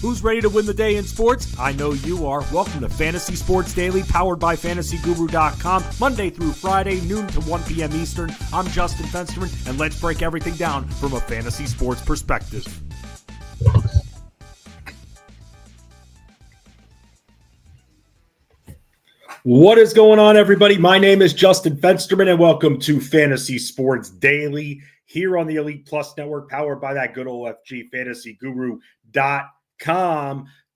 Who's ready to win the day in sports? I know you are. Welcome to Fantasy Sports Daily, powered by FantasyGuru.com, Monday through Friday, noon to 1 p.m. Eastern. I'm Justin Fensterman, and let's break everything down from a fantasy sports perspective. What is going on, everybody? My name is Justin Fensterman, and welcome to Fantasy Sports Daily here on the Elite Plus Network, powered by that good old FG, FantasyGuru.com.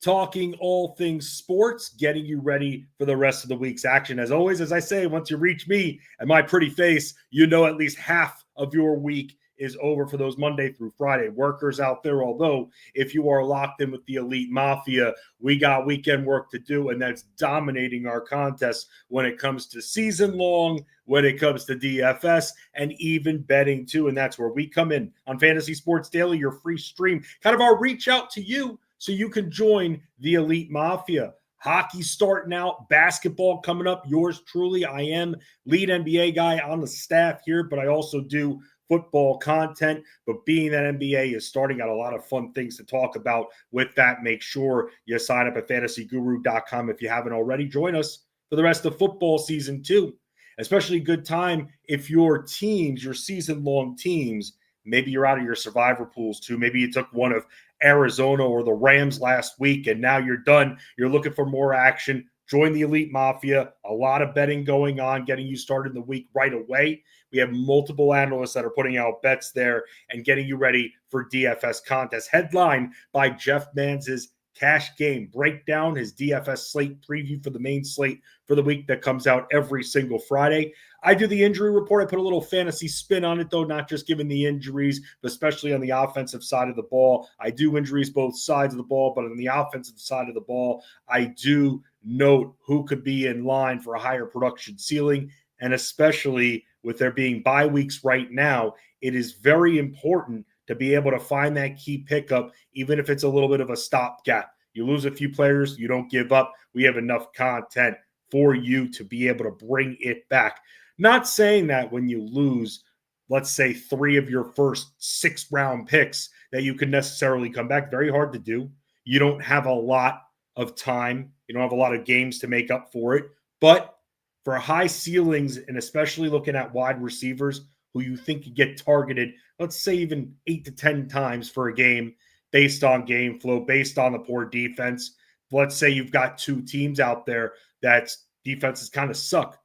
Talking all things sports, getting you ready for the rest of the week's action. As always, as I say, once you reach me and my pretty face, you know at least half of your week is over for those Monday through Friday workers out there. Although, if you are locked in with the Elite Mafia, we got weekend work to do, and that's dominating our contests when it comes to season long, when it comes to DFS, and even betting too. And that's where we come in on Fantasy Sports Daily, your free stream, kind of our reach out to you so you can join the Elite Mafia. Hockey starting out, basketball coming up. Yours truly, I am lead NBA guy on the staff here, but I also do football content. But being that NBA is starting, got a lot of fun things to talk about with that. Make sure you sign up at fantasyguru.com if you haven't already. Join us for the rest of football season too. Especially good time if your teams, your season-long teams, maybe you're out of your survivor pools too. Maybe you took one of Arizona or the Rams last week, and now you're done. You're looking for more action. Join the Elite Mafia. A lot of betting going on, getting you started the week right away. We have multiple analysts that are putting out bets there and getting you ready for DFS contests. Headlined by Jeff Manz's Cash Game Breakdown, his DFS slate preview for the main slate for the week that comes out every single Friday. I do the injury report. I put a little fantasy spin on it, though, not just given the injuries, but especially on the offensive side of the ball. I do injuries both sides of the ball, but on the offensive side of the ball, I do note who could be in line for a higher production ceiling. And especially with there being bye weeks right now, it is very important to be able to find that key pickup, even if it's a little bit of a stopgap. You lose a few players, you don't give up. We have enough content for you to be able to bring it back. Not saying that when you lose, let's say, 3 of your first 6-round picks, that you can necessarily come back. Very hard to do. You don't have a lot of time. You don't have a lot of games to make up for it. But for high ceilings, and especially looking at wide receivers who you think could get targeted, let's say even 8 to 10 times for a game based on game flow, based on the poor defense. Let's say you've got 2 teams out there that defenses kind of suck.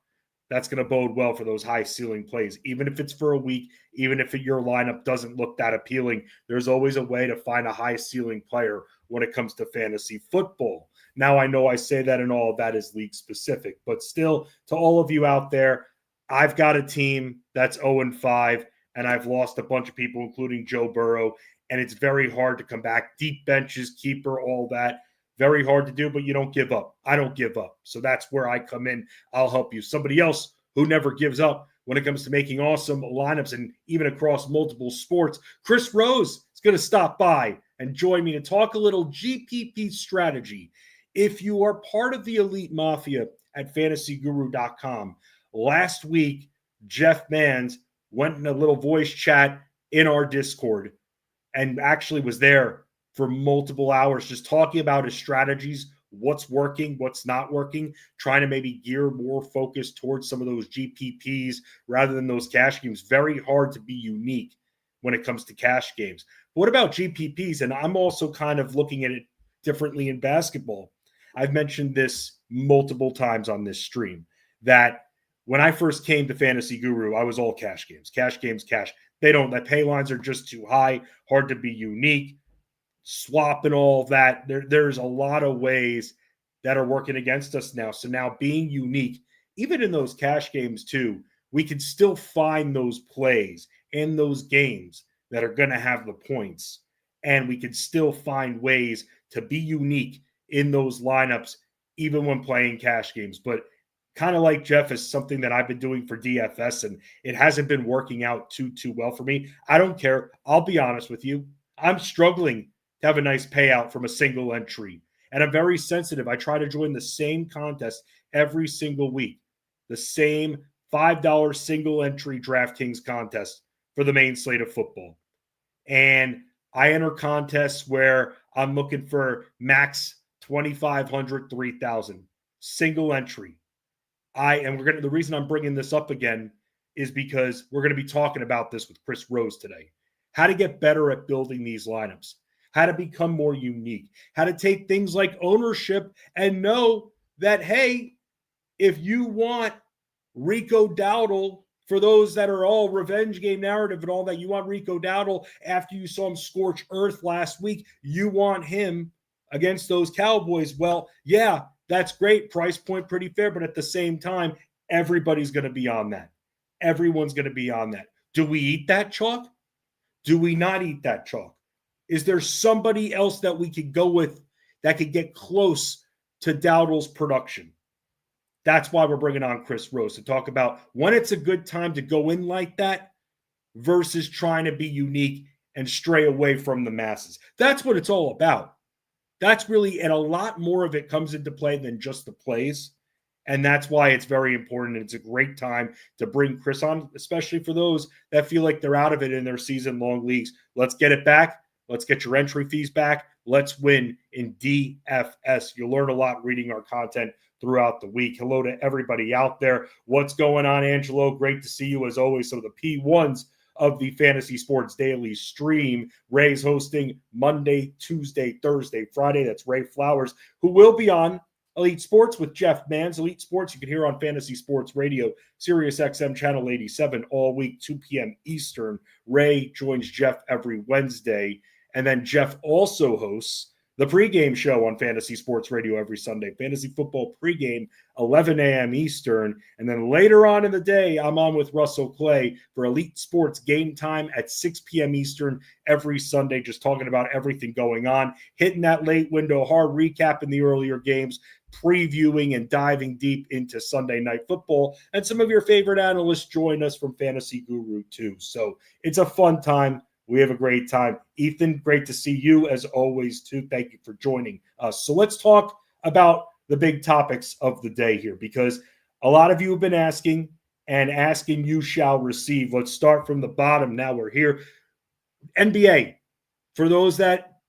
That's going to bode well for those high ceiling plays. Even if it's for a week, even if your lineup doesn't look that appealing, there's always a way to find a high ceiling player when it comes to fantasy football. Now, I know I say that and all of that is league specific, but still, to all of you out there, I've got a team that's 0-5, and I've lost a bunch of people, including Joe Burrow, and it's very hard to come back. Deep benches, keeper, all that. Very hard to do, but you don't give up. I don't give up. So that's where I come in. I'll help you. Somebody else who never gives up when it comes to making awesome lineups and even across multiple sports, Chris Rose is going to stop by and join me to talk a little GPP strategy. If you are part of the Elite Mafia at fantasyguru.com, last week, Jeff Manz went in a little voice chat in our Discord and actually was there for multiple hours just talking about his strategies, what's working, what's not working, trying to maybe gear more focus towards some of those GPPs rather than those cash games. Very hard to be unique when it comes to cash games. But what about GPPs? And I'm also kind of looking at it differently in basketball. I've mentioned this multiple times on this stream that when I first came to Fantasy Guru, I was all cash games. Cash games, cash. The pay lines are just too high, hard to be unique. Swap and all of that. There's a lot of ways that are working against us now. So now being unique, even in those cash games too, we can still find those plays in those games that are going to have the points. And we can still find ways to be unique in those lineups, even when playing cash games. But kind of like Jeff is something that I've been doing for DFS, and it hasn't been working out too well for me. I don't care. I'll be honest with you. I'm struggling to have a nice payout from a single entry. And I'm very sensitive. I try to join the same contest every single week, the same $5 single entry DraftKings contest for the main slate of football. And I enter contests where I'm looking for max 2,500, 3,000. Single entry. The reason I'm bringing this up again is because we're going to be talking about this with Chris Rose today. How to get better at building these lineups, how to become more unique, how to take things like ownership and know that, hey, if you want Rico Dowdle, for those that are all revenge game narrative and all that, you want Rico Dowdle after you saw him scorch earth last week, you want him against those Cowboys. Well, yeah, that's great. Price point pretty fair, but at the same time, everybody's going to be on that. Everyone's going to be on that. Do we eat that chalk? Do we not eat that chalk? Is there somebody else that we could go with that could get close to Dowdle's production? That's why we're bringing on Chris Rose to talk about when it's a good time to go in like that versus trying to be unique and stray away from the masses. That's what it's all about. That's really, and a lot more of it comes into play than just the plays. And that's why it's very important. It's a great time to bring Chris on, especially for those that feel like they're out of it in their season-long leagues. Let's get it back. Let's get your entry fees back. Let's win in DFS. You'll learn a lot reading our content throughout the week. Hello to everybody out there. What's going on, Angelo? Great to see you as always. So the P1s of the Fantasy Sports Daily stream. Ray's hosting Monday, Tuesday, Thursday, Friday. That's Ray Flowers, who will be on Elite Sports with Jeff Mans. Elite Sports you can hear on Fantasy Sports Radio, Sirius XM Channel 87 all week, 2 p.m. Eastern. Ray joins Jeff every Wednesday. And then Jeff also hosts the pregame show on Fantasy Sports Radio every Sunday. Fantasy football pregame, 11 a.m. Eastern. And then later on in the day, I'm on with Russell Clay for Elite Sports Game Time at 6 p.m. Eastern every Sunday, just talking about everything going on, hitting that late window hard, recapping the earlier games, previewing and diving deep into Sunday Night Football. And some of your favorite analysts join us from Fantasy Guru too. So it's a fun time. We have a great time. Ethan, great to see you as always, too. Thank you for joining us. So let's talk about the big topics of the day here, because a lot of you have been asking, and asking you shall receive. Let's start from the bottom. Now we're here. NBA, for those that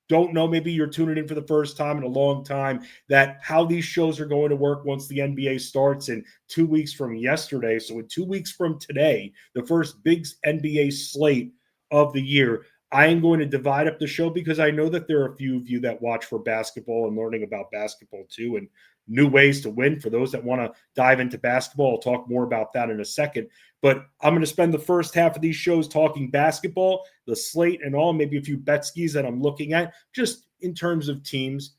don't know, maybe you're tuning in for the first time in a long time, that how these shows are going to work once the NBA starts in 2 weeks from yesterday. So in 2 weeks from today, the first big NBA slate of the year, I am going to divide up the show because I know that there are a few of you that watch for basketball and learning about basketball too, and new ways to win. For those that want to dive into basketball, I'll talk more about that in a second. But I'm going to spend the first half of these shows talking basketball, the slate and all, maybe a few bet skis that I'm looking at, just in terms of teams.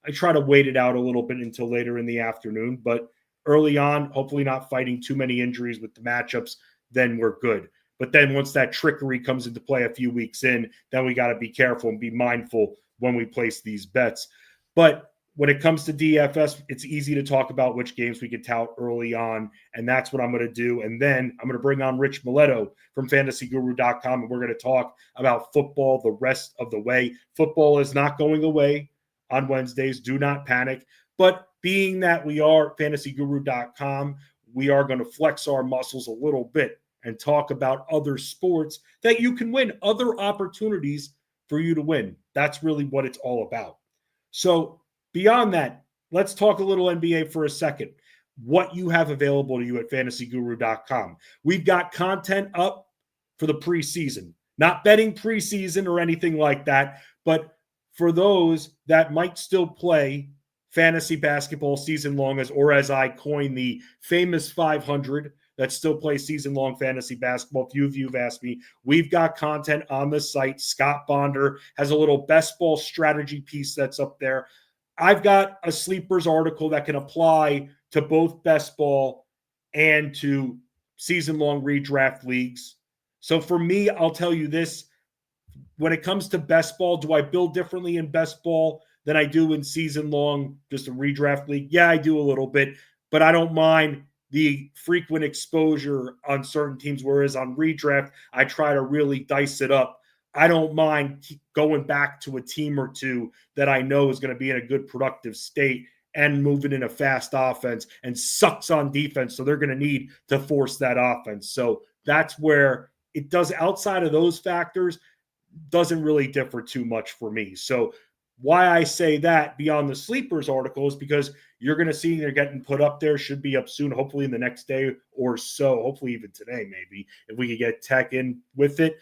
I try to wait it out a little bit until later in the afternoon, but early on, hopefully not fighting too many injuries with the matchups, then we're good. But then once that trickery comes into play a few weeks in, then we got to be careful and be mindful when we place these bets. But when it comes to DFS, it's easy to talk about which games we could tout early on, and that's what I'm going to do. And then I'm going to bring on Rich Mileto from fantasyguru.com, and we're going to talk about football the rest of the way. Football is not going away on Wednesdays. Do not panic. But being that we are fantasyguru.com, we are going to flex our muscles a little bit and talk about other sports that you can win, other opportunities for you to win. That's really what it's all about. So beyond that, let's talk a little NBA for a second. What you have available to you at fantasyguru.com. We've got content up for the preseason, not betting preseason or anything like that, but for those that might still play fantasy basketball season long, as I coin the famous 500, that still play season-long fantasy basketball. A few of you have asked me. We've got content on the site. Scott Bonder has a little best ball strategy piece that's up there. I've got a sleepers article that can apply to both best ball and to season-long redraft leagues. So for me, I'll tell you this. When it comes to best ball, do I build differently in best ball than I do in season-long, just a redraft league? Yeah, I do a little bit, but I don't mind the frequent exposure on certain teams, whereas on redraft, I try to really dice it up. I don't mind going back to a team or two that I know is going to be in a good productive state and moving in a fast offense and sucks on defense, so they're going to need to force that offense. So that's where it does, outside of those factors, doesn't really differ too much for me. So Why I say that beyond the sleepers article is because you're going to see they're getting put up there, should be up soon, hopefully in the next day or so, hopefully even today maybe, if we could get tech in with it.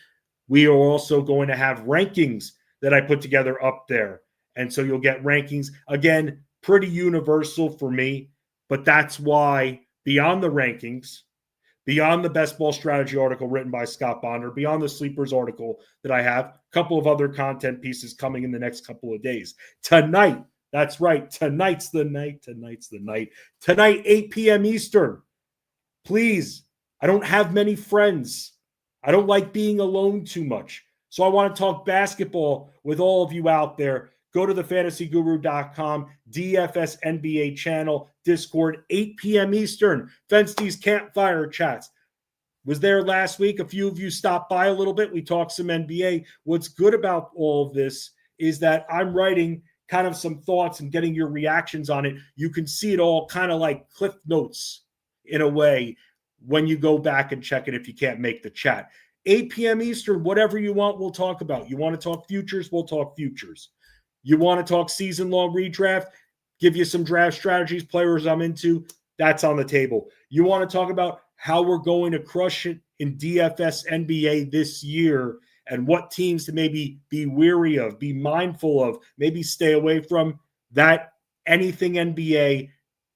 We are also going to have rankings that I put together up there. And so you'll get rankings, again, pretty universal for me, but that's why beyond the rankings, beyond the best ball strategy article written by Scott Bonner, beyond the sleepers article that I have, a couple of other content pieces coming in the next couple of days. Tonight, that's right, tonight's the night. Tonight, 8 p.m. Eastern. Please, I don't have many friends. I don't like being alone too much. So I want to talk basketball with all of you out there. Go to thefantasyguru.com, DFS NBA channel, Discord, 8 p.m. Eastern. Fensty's Campfire Chats. Was there last week. A few of you stopped by a little bit. We talked some NBA. What's good about all of this is that I'm writing kind of some thoughts and getting your reactions on it. You can see it all kind of like Cliff Notes in a way when you go back and check it if you can't make the chat. 8 p.m. Eastern, whatever you want, we'll talk about. You want to talk futures, we'll talk futures. You want to talk season-long redraft, give you some draft strategies, players I'm into, that's on the table. You want to talk about how we're going to crush it in DFS NBA this year and what teams to maybe be weary of, be mindful of, maybe stay away from, that anything NBA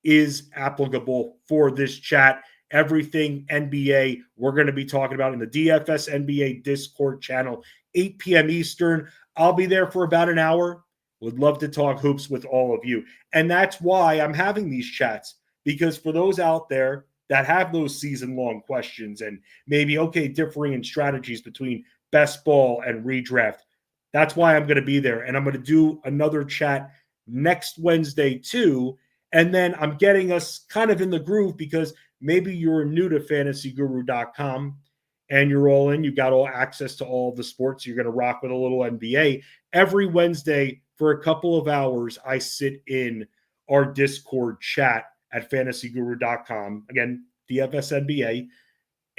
is applicable for this chat. Everything NBA we're going to be talking about in the DFS NBA Discord channel, 8 p.m. Eastern. I'll be there for about an hour. Would love to talk hoops with all of you. And that's why I'm having these chats, because for those out there that have those season-long questions and maybe, okay, differing in strategies between best ball and redraft, that's why I'm going to be there. And I'm going to do another chat next Wednesday too. And then I'm getting us kind of in the groove because maybe you're new to fantasyguru.com and you're all in. You got all access to all the sports. You're going to rock with a little NBA. Every Wednesday for a couple of hours, I sit in our Discord chat at fantasyguru.com. Again, DFS NBA.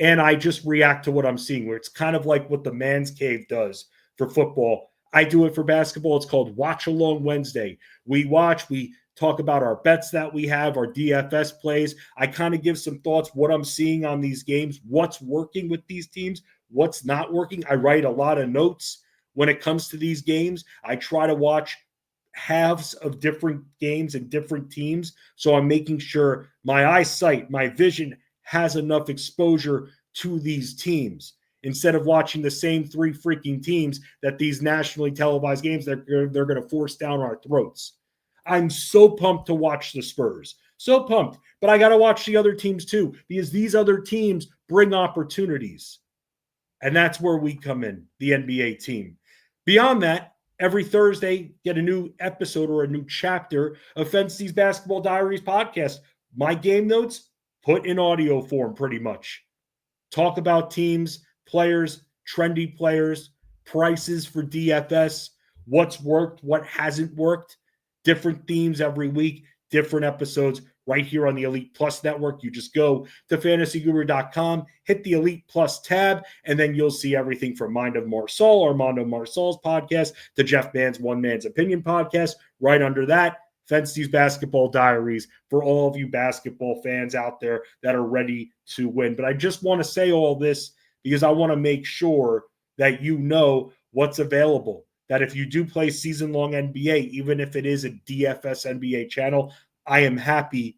And I just react to what I'm seeing, where it's kind of like what the Man's Cave does for football. I do it for basketball. It's called Watch Along Wednesday. We watch, we talk about our bets that we have, our DFS plays. I kind of give some thoughts, what I'm seeing on these games, what's working with these teams, what's not working. I write a lot of notes when it comes to these games. I try to watch halves of different games and different teams. So I'm making sure my eyesight, my vision has enough exposure to these teams instead of watching the same three freaking teams that these nationally televised games that they're going to force down our throats. I'm so pumped to watch the Spurs. So pumped. But I got to watch the other teams too, because these other teams bring opportunities. And that's where we come in, the NBA team. Beyond that, every Thursday, get a new episode or a new chapter of Fensty's Basketball Diaries podcast. My game notes, put in audio form pretty much. Talk about teams, players, trendy players, prices for DFS, what's worked, what hasn't worked, different themes every week, different episodes right here on the Elite Plus Network. You just go to fantasyguru.com, hit the Elite Plus tab, and then you'll see everything from Mind of Marsal, Armando Marsal's podcast, to Jeff Mann's One Man's Opinion podcast. Right under that, Fensty's Basketball Diaries for all of you basketball fans out there that are ready to win. But I just want to say all this because I want to make sure that you know what's available. That if you do play season-long NBA, even if it is a DFS NBA channel, I am happy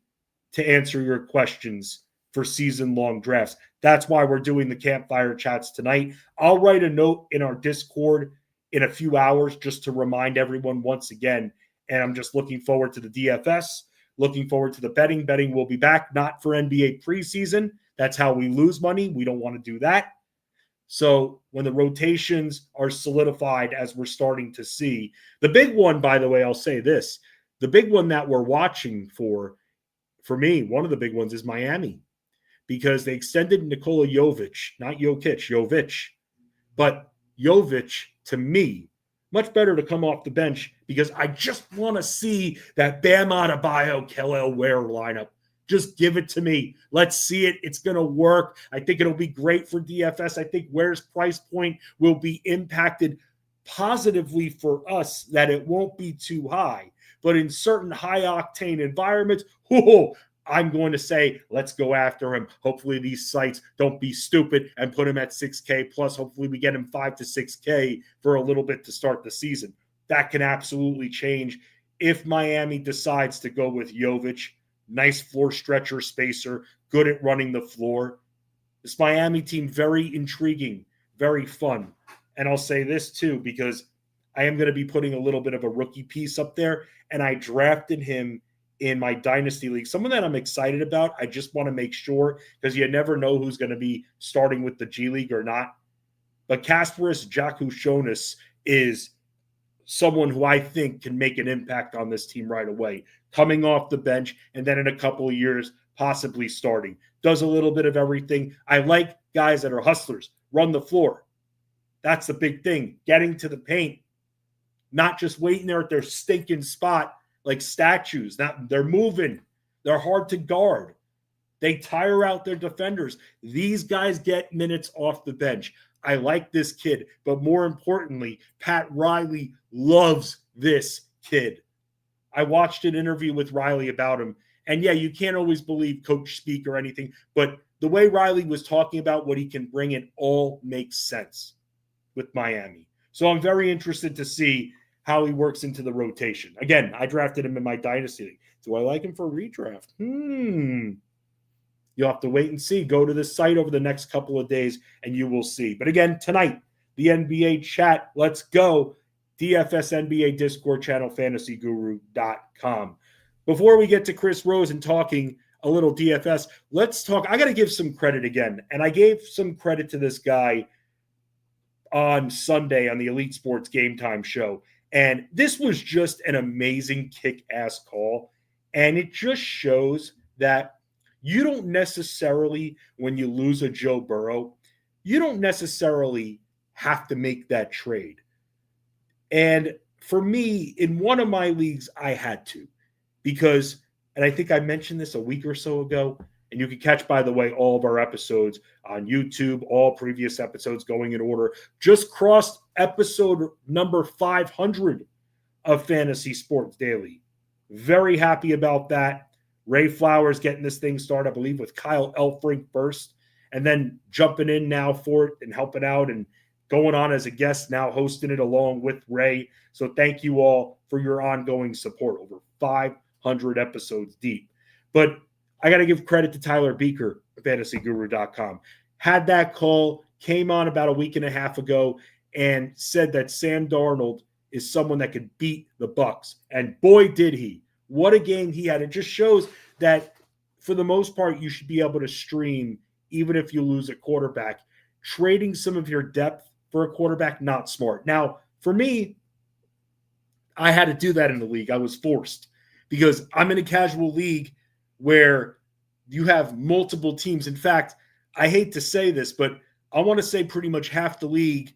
to answer your questions for season-long drafts. That's why we're doing the campfire chats tonight. I'll write a note in our Discord in a few hours just to remind everyone once again. And I'm just looking forward to the DFS, looking forward to the betting. Betting will be back, not for NBA preseason. That's how we lose money. We don't want to do that. So when the rotations are solidified, as we're starting to see, the big one, by the way, I'll say this, the big one that we're watching for me, one of the big ones is Miami, because they extended Nikola Jovic, not Jokic, Jovic. But Jovic, to me, much better to come off the bench because I just want to see that Bam Adebayo, Kelly Ware lineup. Just give it to me. Let's see it. It's going to work. I think it'll be great for DFS. I think Ware's price point will be impacted positively for us that it won't be too high. But in certain high-octane environments, I'm going to say, let's go after him. Hopefully these sites don't be stupid and put him at 6K plus. Hopefully we get him 5 to 6K for a little bit to start the season. That can absolutely change if Miami decides to go with Jovic. Nice floor stretcher spacer, good at running the floor. This Miami team, very intriguing, very fun. And I'll say this too, because I am going to be putting a little bit of a rookie piece up there, and I drafted him in my Dynasty League. Someone that I'm excited about. I just want to make sure, because you never know who's going to be starting with the G League or not. But Kasparis Jakushonis is someone who I think can make an impact on this team right away, coming off the bench, and then in a couple of years, possibly starting. Does a little bit of everything. I like guys that are hustlers, run the floor. That's the big thing, getting to the paint, not just waiting there at their stinking spot like statues. They're moving. They're hard to guard. They tire out their defenders. These guys get minutes off the bench. I like this kid, but more importantly, Pat Riley loves this kid. I watched an interview with Riley about him, and yeah, you can't always believe coach speak or anything, but the way Riley was talking about what he can bring, it all makes sense with Miami. So I'm very interested to see how he works into the rotation. Again, I drafted him in my Dynasty League. Do I like him for redraft? You'll have to wait and see. Go to the site over the next couple of days, and you will see. But again, tonight, the NBA chat. Let's go. DFS NBA Discord channel, fantasyguru.com. Before we get to Chris Rose and talking a little DFS, let's talk. I got to give some credit again. And I gave some credit to this guy on Sunday on the Elite Sports Game Time show. And this was just an amazing kick-ass call. And it just shows that you don't necessarily, when you lose a Joe Burrow, you don't necessarily have to make that trade. And for me, in one of my leagues, I had to. Because, and I think I mentioned this a week or so ago, and you can catch, by the way, all of our episodes on YouTube, all previous episodes going in order. Just crossed episode number 500 of Fantasy Sports Daily. Very happy about that. Ray Flowers getting this thing started, I believe, with Kyle Elfrink first, and then jumping in now for it and helping out and going on as a guest, now hosting it along with Ray. So thank you all for your ongoing support. Over 500 episodes deep. But I got to give credit to Tyler Beaker, fantasyguru.com. Had that call, came on about a week and a half ago, and said that Sam Darnold is someone that could beat the Bucs. And boy, did he. What a game he had. It just shows that for the most part, you should be able to stream even if you lose a quarterback. Trading some of your depth for a quarterback, not smart. Now, for me, I had to do that in the league. I was forced because I'm in a casual league where you have multiple teams. In fact, I hate to say this, but I want to say pretty much half the league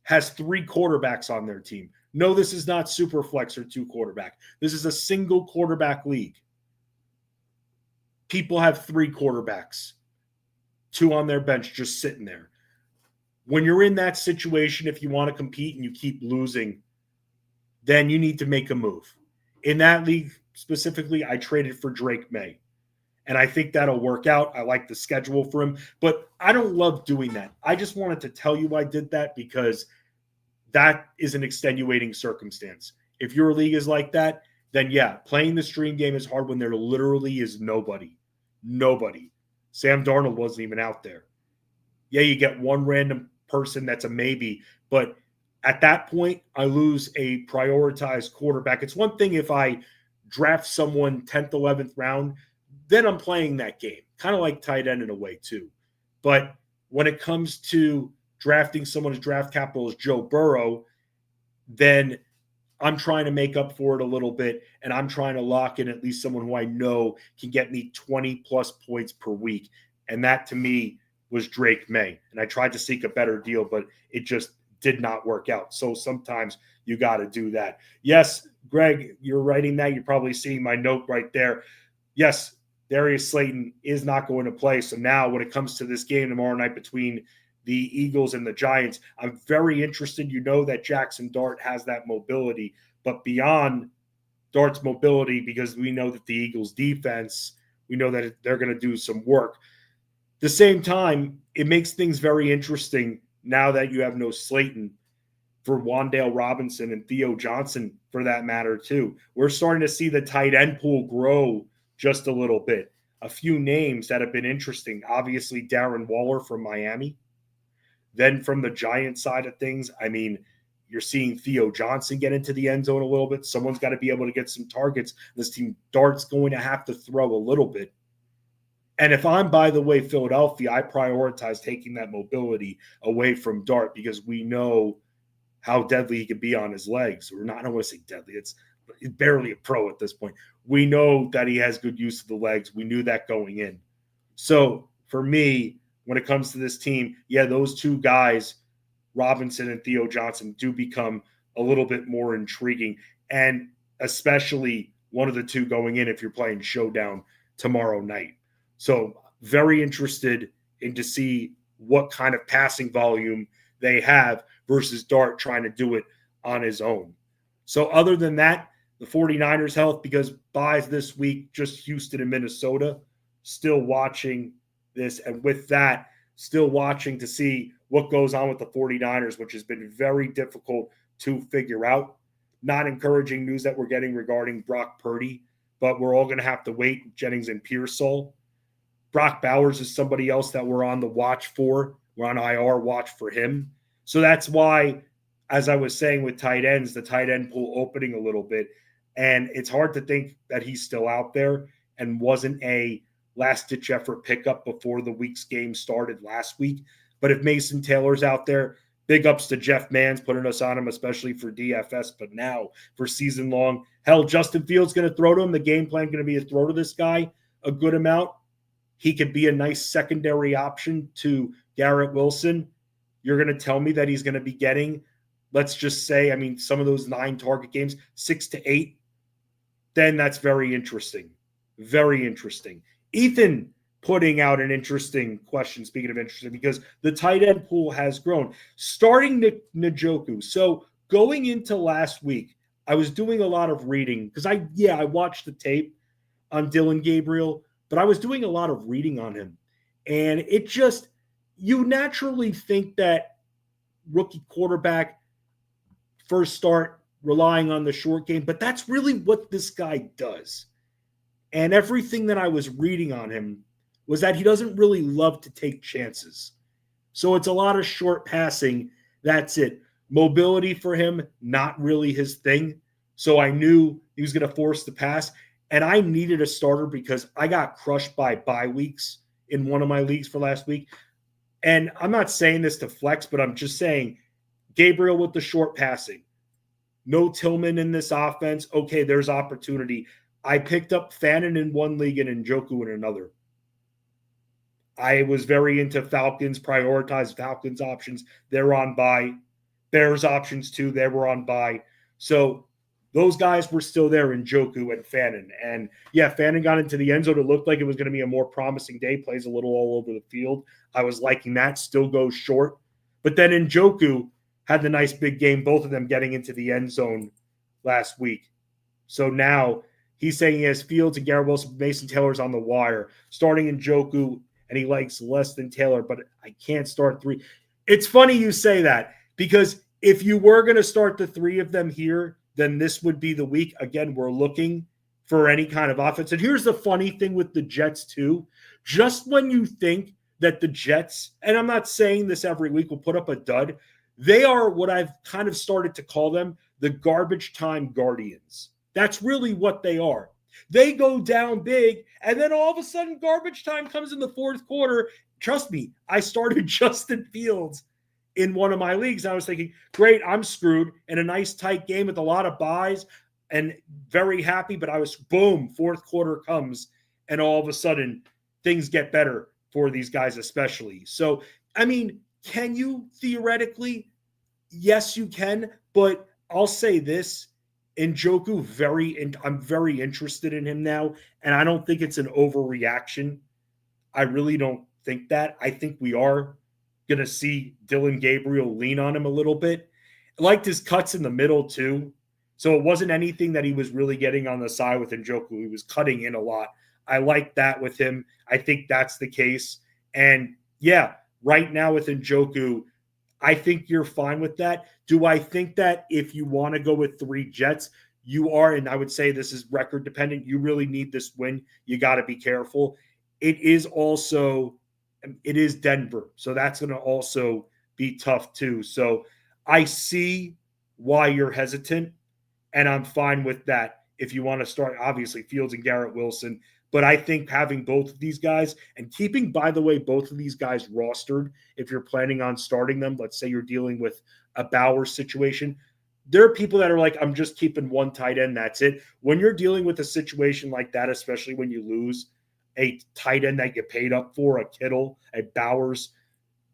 has 3 quarterbacks on their team. No, this is not super flex or 2 quarterback. This is a single quarterback league. People have 3 quarterbacks, 2 on their bench just sitting there. When you're in that situation, if you want to compete and you keep losing, then you need to make a move. In that league specifically, I traded for Drake May. And I think that'll work out. I like the schedule for him. But I don't love doing that. I just wanted to tell you I did that because that is an extenuating circumstance. If your league is like that, then yeah, playing the stream game is hard when there literally is nobody. Nobody. Sam Darnold wasn't even out there. Yeah, you get one random person that's a maybe, but at that point, I lose a prioritized quarterback. It's one thing if I draft someone 10th, 11th round, then I'm playing that game. Kind of like tight end in a way too. But when it comes to drafting someone's draft capital as Joe Burrow, then I'm trying to make up for it a little bit, and I'm trying to lock in at least someone who I know can get me 20-plus points per week. And that, to me, was Drake May. And I tried to seek a better deal, but it just did not work out. So sometimes you got to do that. Yes, Greg, you're writing that. You're probably seeing my note right there. Yes, Darius Slayton is not going to play. So now when it comes to this game tomorrow night between the Eagles and the Giants. I'm very interested. You know that Jackson Dart has that mobility, but beyond Dart's mobility, because we know that the Eagles defense, we know that they're going to do some work. At the same time, it makes things very interesting now that you have no Slayton for Wan'Dale Robinson and Theo Johnson, for that matter, too. We're starting to see the tight end pool grow just a little bit. A few names that have been interesting. Obviously, Darren Waller from Miami. Then from the Giants side of things, I mean, you're seeing Theo Johnson get into the end zone a little bit. Someone's got to be able to get some targets. This team, Dart's going to have to throw a little bit. And if I'm, by the way, Philadelphia, I prioritize taking that mobility away from Dart because we know how deadly he can be on his legs. Or not, I don't want to say deadly. It's barely a pro at this point. We know that he has good use of the legs. We knew that going in. So for me, when it comes to this team, yeah, those two guys, Robinson and Theo Johnson, do become a little bit more intriguing. And especially one of the two going in if you're playing Showdown tomorrow night. So very interested in to see what kind of passing volume they have versus Dart trying to do it on his own. So other than that, the 49ers health, because buys this week, just Houston and Minnesota, still watching this. And with that, still watching to see what goes on with the 49ers, which has been very difficult to figure out. Not encouraging news that we're getting regarding Brock Purdy, but we're all going to have to wait. Jennings and Pearsall. Brock Bowers is somebody else that we're on the watch for. We're on IR watch for him. So that's why, as I was saying with tight ends, the tight end pool opening a little bit. And it's hard to think that he's still out there and wasn't a last-ditch effort pickup before the week's game started last week. But if Mason Taylor's out there, big ups to Jeff Mans putting us on him, especially for DFS, but now for season long. Hell, Justin Fields going to throw to him. The game plan going to be a throw to this guy a good amount. He could be a nice secondary option to Garrett Wilson. You're going to tell me that he's going to be getting, let's just say, I mean, some of those 9 target games, 6 to 8, then that's very interesting. Very interesting. Ethan putting out an interesting question, speaking of interesting, because the tight end pool has grown. Starting Njoku. So going into last week, I was doing a lot of reading because I watched the tape on Dylan Gabriel, but I was doing a lot of reading on him. And it just, you naturally think that rookie quarterback first start relying on the short game, but that's really what this guy does. And everything that I was reading on him was that he doesn't really love to take chances. So it's a lot of short passing. That's it. Mobility for him, not really his thing. So I knew he was going to force the pass. And I needed a starter because I got crushed by bye weeks in one of my leagues for last week. And I'm not saying this to flex, but I'm just saying Gabriel with the short passing. No Tillman in this offense. Okay, there's opportunity. I picked up Fannin in one league and Njoku in another. I was very into Falcons, prioritized Falcons options. They're on bye. Bears options too. They were on bye. So those guys were still there, Njoku and Fannin. And yeah, Fannin got into the end zone. It looked like it was going to be a more promising day. Plays a little all over the field. I was liking that. Still goes short. But then Njoku had the nice big game, both of them getting into the end zone last week. So now he's saying he has Fields and Garrett Wilson, Mason Taylor's on the wire. Starting Njoku, and he likes less than Taylor, but I can't start 3. It's funny you say that because if you were going to start the 3 of them here, then this would be the week. Again, we're looking for any kind of offense. And here's the funny thing with the Jets too. Just when you think that the Jets, and I'm not saying this every week, will put up a dud, they are what I've kind of started to call them, the garbage time guardians. That's really what they are. They go down big, and then all of a sudden garbage time comes in the fourth quarter. Trust me, I started Justin Fields in one of my leagues. I was thinking, great, I'm screwed. And a nice tight game with a lot of buys and very happy. But I was, boom, fourth quarter comes, and all of a sudden things get better for these guys especially. So, I mean, can you theoretically? Yes, you can. But I'll say this. Njoku, I'm very interested in him now, and I don't think it's an overreaction. I really don't think that. I think we are going to see Dylan Gabriel lean on him a little bit. I liked his cuts in the middle too. So it wasn't anything that he was really getting on the side with Njoku. He was cutting in a lot. I like that with him. I think that's the case. And yeah, right now with Njoku, I think you're fine with that. Do I think that if you want to go with 3 Jets, you are, and I would say this is record dependent, you really need this win. You got to be careful. It is Denver. So that's going to also be tough too. So I see why you're hesitant, and I'm fine with that. If you want to start, obviously, Fields and Garrett Wilson. But I think having both of these guys and keeping, by the way, both of these guys rostered, if you're planning on starting them, let's say you're dealing with a Bowers situation, there are people that are like, I'm just keeping one tight end, that's it. When you're dealing with a situation like that, especially when you lose a tight end that you paid up for, a Kittle, a Bowers,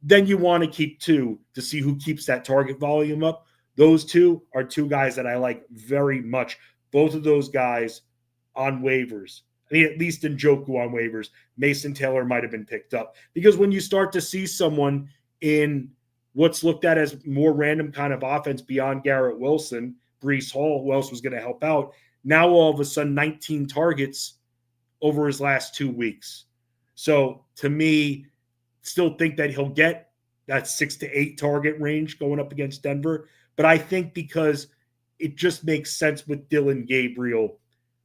then you want to keep 2 to see who keeps that target volume up. Those 2 are 2 guys that I like very much. Both of those guys on waivers. I mean, at least Njoku on waivers. Mason Taylor might have been picked up. Because when you start to see someone in what's looked at as more random kind of offense beyond Garrett Wilson, Breece Hall, who else was going to help out, now all of a sudden 19 targets over his last 2 weeks. So to me, still think that he'll get that 6 to 8 target range going up against Denver. But I think because it just makes sense with Dylan Gabriel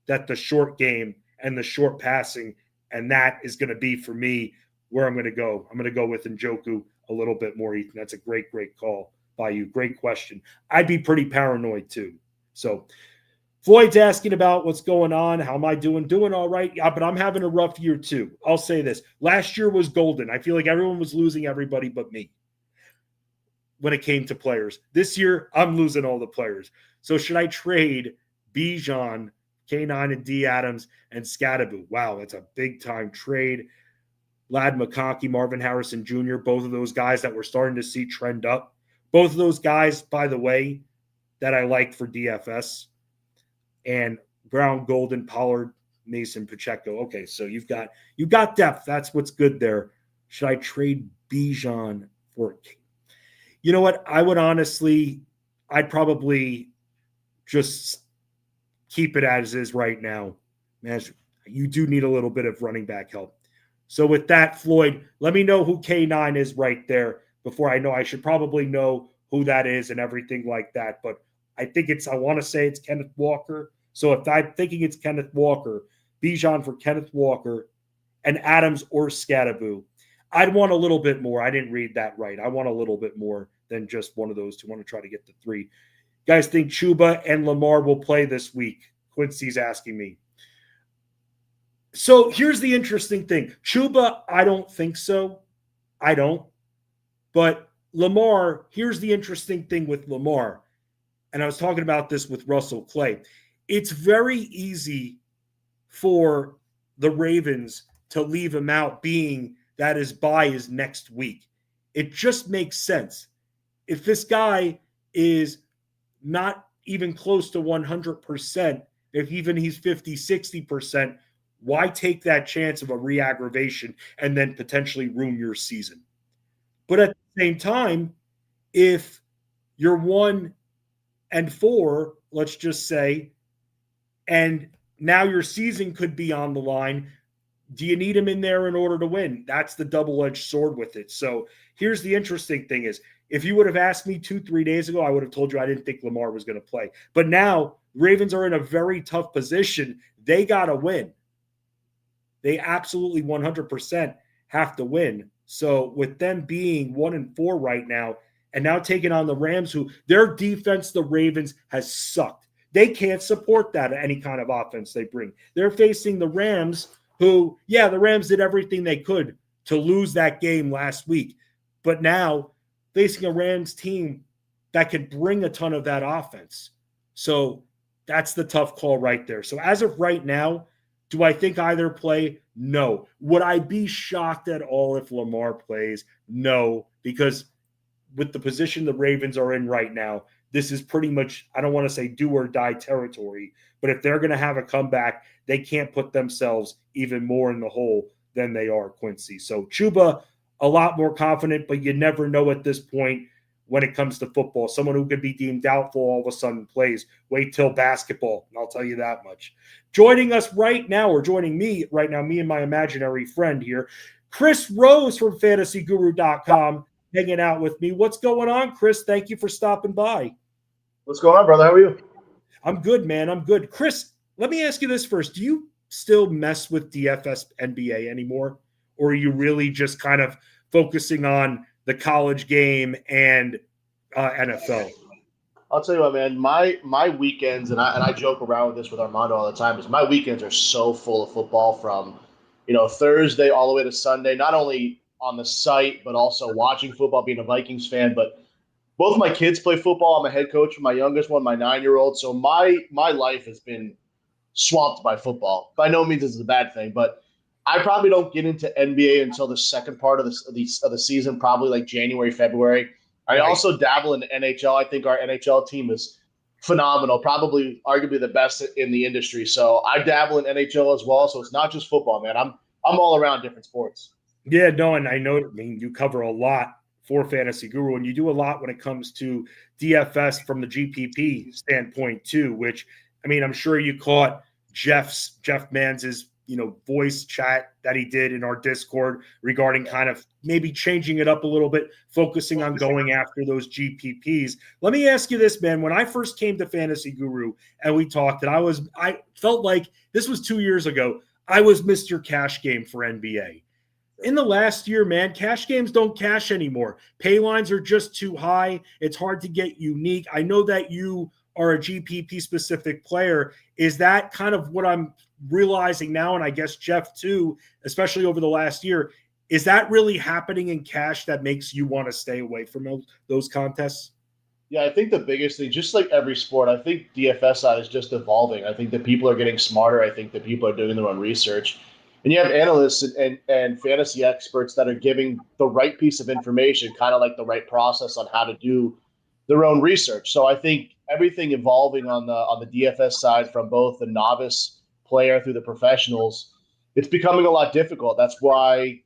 that the short game and the short passing, and that is going to be, for me, where I'm going to go. I'm going to go with Njoku a little bit more, Ethan. That's a great, great call by you. Great question. I'd be pretty paranoid too. So Floyd's asking about what's going on. How am I doing? Doing all right. Yeah, but I'm having a rough year too. I'll say this. Last year was golden. I feel like everyone was losing everybody but me when it came to players. This year, I'm losing all the players. So should I trade Bijan, K9 and D Adams, and Scatterbo? Wow, that's a big-time trade. Lad McConkey, Marvin Harrison Jr., both of those guys that we're starting to see trend up. Both of those guys, by the way, that I like for DFS. And Brown, Golden, Pollard, Mason, Pacheco. Okay, so you've got depth. That's what's good there. Should I trade Bijan for – you know what? I'd probably just keep it as is right now. Man, you do need a little bit of running back help. So with that, Floyd, let me know who K9 is right there before I know. I should probably know who that is and everything like that. But I want to say it's Kenneth Walker. So if I'm thinking it's Kenneth Walker, Bijan for Kenneth Walker, and Adams or Scatterbo, I'd want a little bit more. I didn't read that right. I want a little bit more than just one of those two. I want to try to get to 3. Guys think Chuba and Lamar will play this week? Quincy's asking me. So here's the interesting thing. Chuba, I don't think so. I don't. But Lamar, here's the interesting thing with Lamar. And I was talking about this with Russell Clay. It's very easy for the Ravens to leave him out, being that his bye is next week. It just makes sense. If this guy is not even close to 100%, if even he's 50, 60%, why take that chance of a re-aggravation and then potentially ruin your season? But at the same time, if you're 1-4, let's just say, and now your season could be on the line, do you need him in there in order to win? That's the double-edged sword with it. So here's the interesting thing is, if you would have asked me 2-3 days ago, I would have told you I didn't think Lamar was going to play. But now Ravens are in a very tough position. They got to win. They absolutely 100% have to win. So with them being 1-4 right now, and now taking on the Rams, who their defense, the Ravens, has sucked. They can't support that any kind of offense they bring. They're facing the Rams, who, yeah, the Rams did everything they could to lose that game last week. But now facing a Rams team that can bring a ton of that offense. So that's the tough call right there. So as of right now, do I think either play? No. Would I be shocked at all if Lamar plays? No, because with the position the Ravens are in right now, this is pretty much, I don't want to say do or die territory, but if they're going to have a comeback, they can't put themselves even more in the hole than they are, Quincy. So Chuba, a lot more confident, but you never know at this point when it comes to football. Someone who could be deemed doubtful all of a sudden plays. Wait till basketball, and I'll tell you that much. Joining us right now, or joining me right now, me and my imaginary friend here, Chris Rose from fantasyguru.com, hanging out with me. What's going on, Chris? Thank you for stopping by. What's going on, brother? How are you? I'm good, man. I'm good. Chris, let me ask you this first. Do you still mess with DFS NBA anymore? Or are you really just kind of focusing on the college game and NFL? I'll tell you what, man. My weekends, and I joke around with this with Armando all the time, is my weekends are so full of football from, Thursday all the way to Sunday. Not only on the site, but also watching football, being a Vikings fan. But both of my kids play football. I'm a head coach for my youngest one, my 9-year-old. So my life has been swamped by football. By no means is it a bad thing, but I probably don't get into NBA until the second part of the season, probably like January, February. I also dabble in the NHL. I think our NHL team is phenomenal, probably arguably the best in the industry. So I dabble in NHL as well. So it's not just football, man. I'm all around different sports. Yeah, no, and I know, you cover a lot for Fantasy Guru, and you do a lot when it comes to DFS from the GPP standpoint too, which, I'm sure you caught Jeff Mans's voice chat that he did in our Discord regarding kind of maybe changing it up a little bit, focusing on going after those GPPs. Let me ask you this, man. When I first came to Fantasy Guru and we talked, and I felt like this was 2 years ago, I was Mr. Cash Game for NBA. In the last year, man, cash games don't cash anymore. Pay lines are just too high. It's hard to get unique. I know that you are a GPP specific player. Is that kind of what I'm realizing now? And I guess Jeff too, especially over the last year, is that really happening in cash that makes you want to stay away from those contests? Yeah, I think the biggest thing, just like every sport, I think DFS side is just evolving. I think that people are getting smarter. I think that people are doing their own research. And you have analysts and fantasy experts that are giving the right piece of information, kind of like the right process on how to do their own research. So I think everything evolving on the DFS side, from both the novice player through the professionals, it's becoming a lot difficult. That's why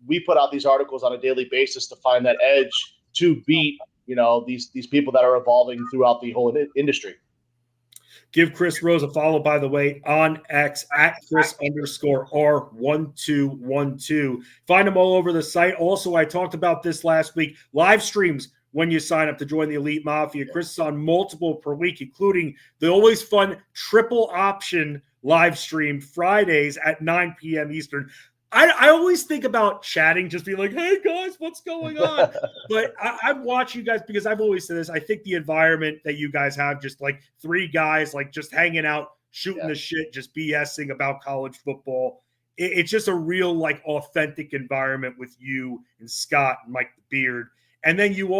we put out these articles on a daily basis to find that edge to beat, these people that are evolving throughout the whole industry. Give Chris Rose a follow, by the way, on X at Chris_R1212. Find them all over the site. Also, I talked about this last week. Live streams when you sign up to join the Elite Mafia. Chris is on multiple per week, including the always fun triple option live stream Fridays at 9 p.m. Eastern. I always think about chatting, just being like, hey, guys, what's going on? But I watch you guys because I've always said this. I think the environment that you guys have, just like three guys, like just hanging out, shooting the shit, just BSing about college football. It's just a real, like, authentic environment with you and Scott and Mike the Beard. And then you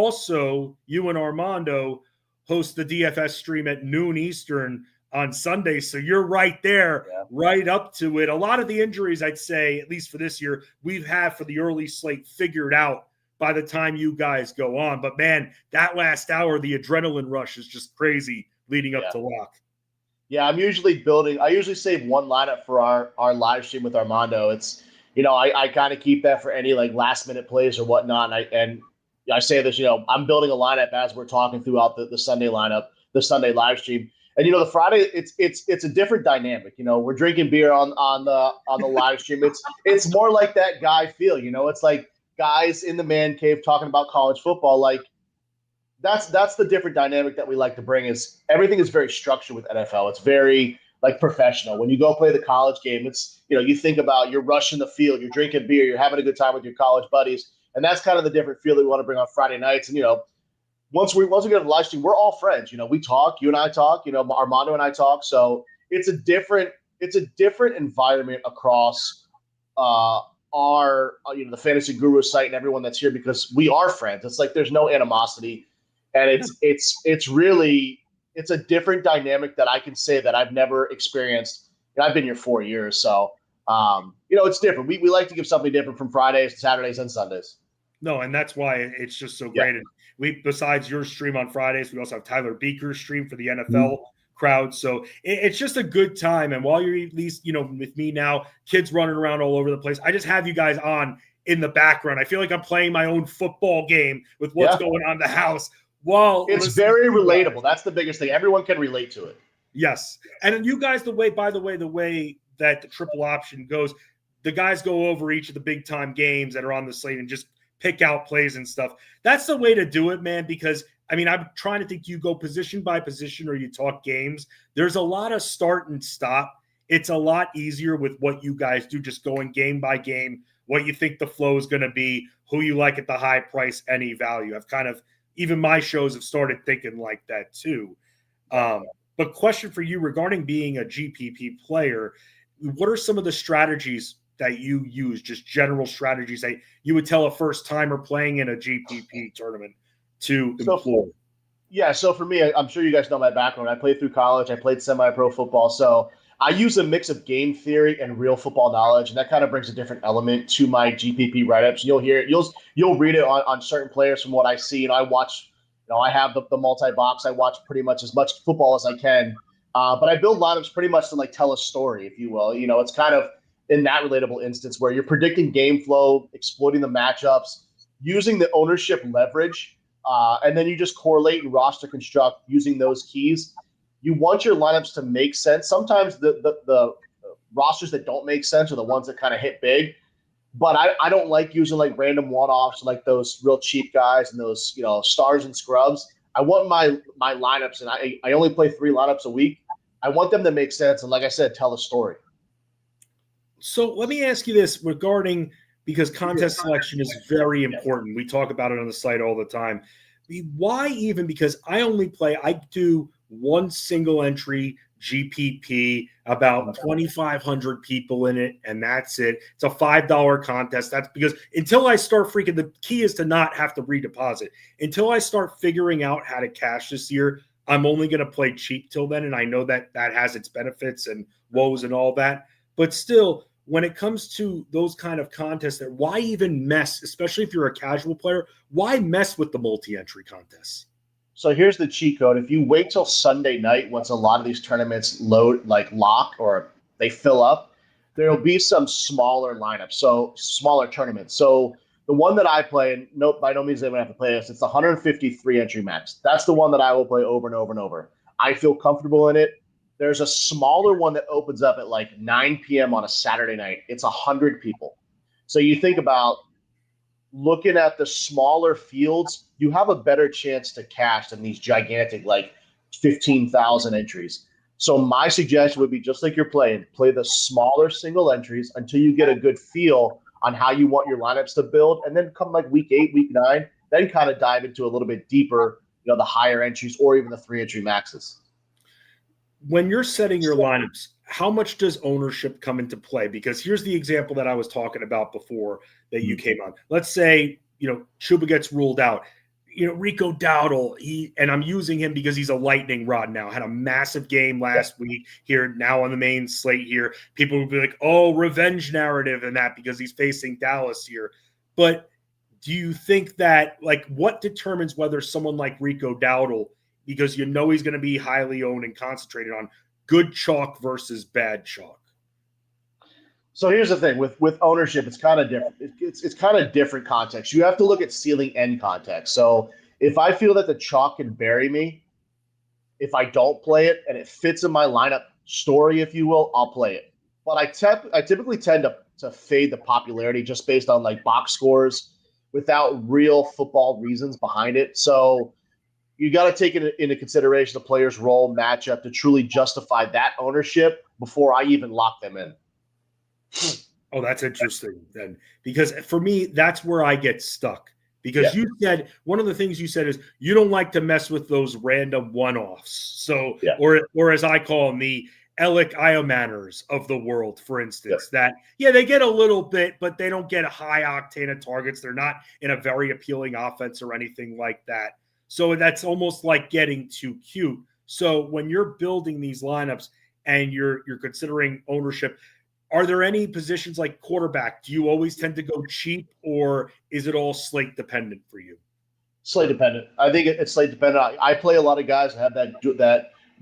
and Armando host the DFS stream at noon Eastern on Sunday. So you're right there, right up to it. A lot of the injuries, I'd say, at least for this year, we've had for the early slate figured out by the time you guys go on. But man, that last hour, the adrenaline rush is just crazy leading up to lock. Yeah, I usually save one lineup for our live stream with Armando. It's, I kind of keep that for any like last minute plays or whatnot. And I say this, I'm building a lineup as we're talking throughout the Sunday lineup, the Sunday live stream. And the Friday, it's a different dynamic. We're drinking beer on the live stream. It's more like that guy feel. It's like guys in the man cave talking about college football. Like that's the different dynamic that we like to bring. Is everything is very structured with NFL. It's very like professional. When you go play the college game, it's you think about you're rushing the field, you're drinking beer, you're having a good time with your college buddies, and that's kind of the different feel that we want to bring on Friday nights. And Once we get to the live stream, we're all friends. We talk. You and I talk. Armando and I talk. So it's a different environment across our the Fantasy Guru site and everyone that's here, because we are friends. It's like there's no animosity, and it's really a different dynamic that I can say that I've never experienced. And I've been here 4 years, so it's different. We like to give something different from Fridays, Saturdays, and Sundays. No, and that's why it's just so great. And we, besides your stream on Fridays, we also have Tyler Beaker's stream for the NFL crowd. So it's just a good time. And while you're at least, with me now, kids running around all over the place, I just have you guys on in the background. I feel like I'm playing my own football game with what's going on in the house. Well, it's very relatable. That's the biggest thing. Everyone can relate to it. Yes. And you guys, the way that the triple option goes, the guys go over each of the big time games that are on the slate and just pick out plays and stuff. That's the way to do it, man, because I mean, I'm trying to think you go position by position or you talk games. There's a lot of start and stop. It's a lot easier with what you guys do, just going game by game, what you think the flow is going to be, who you like at the high price, any value. I've kind of, even my shows have started thinking like that too. But question for you regarding being a GPP player, what are some of the strategies that you use, just general strategies that you would tell a first timer playing in a GPP tournament to employ? So for me, I'm sure you guys know my background. I played through college. I played semi-pro football. So I use a mix of game theory and real football knowledge, and that kind of brings a different element to my GPP write-ups. You'll hear it. You'll read it on certain players from what I see. And I watch, I have the multi-box. I watch pretty much as much football as I can. But I build lineups pretty much to tell a story, if you will. It's kind of in that relatable instance where you're predicting game flow, exploiting the matchups, using the ownership leverage, and then you just correlate and roster construct using those keys. You want your lineups to make sense. Sometimes the rosters that don't make sense are the ones that kind of hit big. But I don't like using random one-offs like those real cheap guys and those stars and scrubs. I want my lineups, and I only play 3 lineups a week. I want them to make sense and, like I said, tell a story. So let me ask you this regarding, because contest selection is very important. We talk about it on the site all the time. Why even? Because I do one single entry GPP, about 2,500 people in it, and that's it. It's a $5 contest. That's because until I start the key is to not have to redeposit. Until I start figuring out how to cash this year, I'm only going to play cheap till then, and I know that has its benefits and woes and all that. But still, when it comes to those kind of contests, why even mess, especially if you're a casual player, why mess with the multi-entry contests? So here's the cheat code. If you wait till Sunday night, once a lot of these tournaments lock or they fill up, there'll be some smaller lineups, so smaller tournaments. So the one that I play, and by no means they would have to play this, it's the 153 entry max. That's the one that I will play over and over and over. I feel comfortable in it. There's a smaller one that opens up at 9 p.m. on a Saturday night. It's 100 people. So you think about looking at the smaller fields, you have a better chance to cash than these gigantic 15,000 entries. So my suggestion would be, just like you're playing, play the smaller single entries until you get a good feel on how you want your lineups to build. And then come week 8, week 9, then kind of dive into a little bit deeper, the higher entries or even the 3 entry maxes. When you're setting your lineups, how much does ownership come into play? Because here's the example that I was talking about before that you came on. Let's say, Chuba gets ruled out. Rico Dowdle, and I'm using him because he's a lightning rod now, had a massive game last week here, now on the main slate here. People will be like, oh, revenge narrative and that because he's facing Dallas here. But do you think that, what determines whether someone like Rico Dowdle, because he's going to be highly owned and concentrated on, good chalk versus bad chalk? So here's the thing with ownership, it's kind of different. It's kind of different context. You have to look at ceiling end context. So if I feel that the chalk can bury me, if I don't play it and it fits in my lineup story, if you will, I'll play it. But I typically tend to fade the popularity just based on box scores without real football reasons behind it. So you got to take into consideration the player's role, matchup to truly justify that ownership before I even lock them in. Oh, that's interesting then, because for me, that's where I get stuck. Because you said, one of the things you said is you don't like to mess with those random one-offs. So, or as I call them, the Alec Iomanners of the world, for instance, that, they get a little bit, but they don't get a high octane of targets. They're not in a very appealing offense or anything like that. So that's almost like getting too cute. So when you're building these lineups and you're considering ownership, are there any positions like quarterback? Do you always tend to go cheap, or is it all slate dependent for you? Slate dependent. I think it's slate dependent. I play a lot of guys that have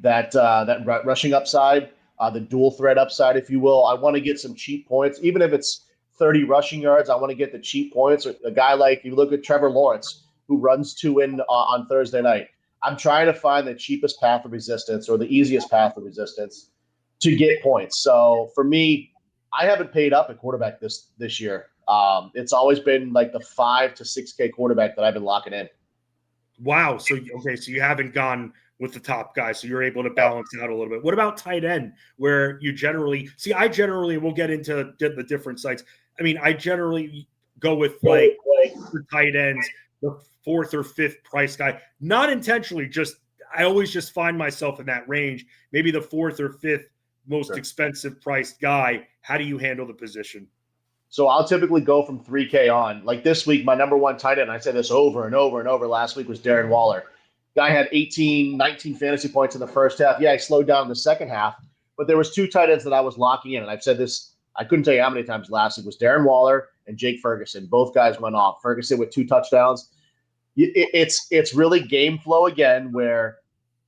that rushing upside, the dual threat upside, if you will. I want to get some cheap points, even if it's 30 rushing yards. I want to get the cheap points. Or a guy like, you look at Trevor Lawrence, who runs 2 in on Thursday night. I'm trying to find the cheapest path of resistance or the easiest path of resistance to get points. So for me, I haven't paid up at quarterback this year. It's always been like the 5 to 6K quarterback that I've been locking in. Wow. So you haven't gone with the top guy, so you're able to balance out a little bit. What about tight end, where you generally – I generally – we'll get into the different sites. I mean, I generally go with like for tight ends, the 4th or 5th price guy. Not intentionally, just I always just find myself in that range, maybe the 4th or 5th most expensive priced guy. How do you handle the position? So I'll typically go from 3K on. Like this week, my number one tight end, I said this over and over and over last week, was Darren Waller. Guy had 18, 19 fantasy points in the first half. Yeah, he slowed down in the second half, but there was 2 tight ends that I was locking in, and I've said this, I couldn't tell you how many times last week, was Darren Waller and Jake Ferguson. Both guys went off. Ferguson with 2 touchdowns. It's really game flow again, where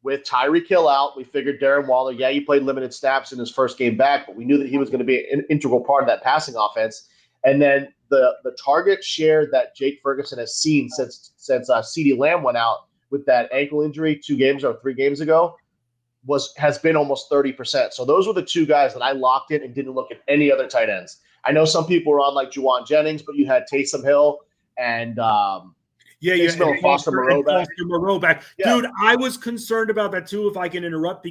with Tyreek Hill out, we figured Darren Waller, yeah, he played limited snaps in his first game back, but we knew that he was going to be an integral part of that passing offense. And then the target share that Jake Ferguson has seen since CeeDee Lamb went out with that ankle injury 2 games or 3 games ago has been almost 30%. So those were the 2 guys that I locked in and didn't look at any other tight ends. I know some people were on like Juwan Jennings, but you had Taysom Hill and Foster Moreau back. Yeah. Dude, I was concerned about that too, if I can interrupt,